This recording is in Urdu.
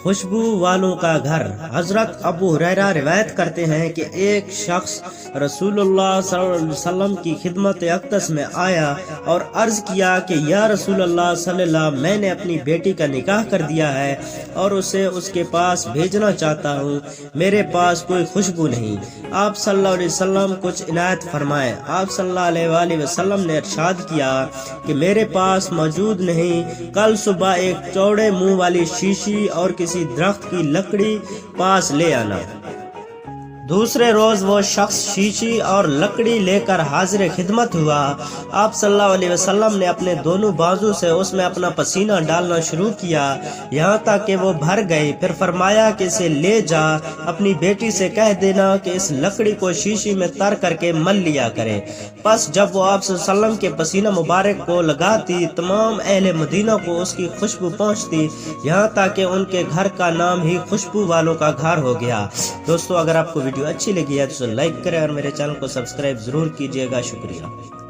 خوشبو والوں کا گھر۔ حضرت ابو ہریرہ روایت کرتے ہیں کہ ایک شخص رسول اللہ صلی اللہ علیہ وسلم کی خدمت اقدس میں آیا اور عرض کیا کہ یا رسول اللہ صلی اللہ علیہ وسلم، میں نے اپنی بیٹی کا نکاح کر دیا ہے اور اسے اس کے پاس بھیجنا چاہتا ہوں، میرے پاس کوئی خوشبو نہیں۔ آپ صلی اللہ علیہ وسلم کچھ عنایت فرمائیں۔ آپ صلی اللہ علیہ وآلہ وسلم نے ارشاد کیا کہ میرے پاس موجود نہیں، کل صبح ایک چوڑے منہ والی شیشی اور کسی درخت کی لکڑی پاس لے آنا۔ دوسرے روز وہ شخص شیشی اور لکڑی لے کر حاضر خدمت ہوا۔ آپ صلی اللہ علیہ وسلم نے اپنے دونوں بازو سے اس میں اپنا پسینہ ڈالنا شروع کیا یہاں تک کہ وہ بھر گئی۔ پھر فرمایا کہ اسے لے جا، اپنی بیٹی سے کہہ دینا کہ اس لکڑی کو شیشی میں تر کر کے مل لیا کرے۔ پس جب وہ آپ صلی اللہ علیہ وسلم کے پسینہ مبارک کو لگاتی، تمام اہل مدینہ کو اس کی خوشبو پہنچتی، یہاں تک کہ ان کے گھر کا نام ہی خوشبو والوں کا گھر ہو گیا۔ دوستو، اگر آپ کو ویڈیو اچھی لگی ہے تو لائک کریں اور میرے چینل کو سبسکرائب ضرور کیجیے گا۔ شکریہ۔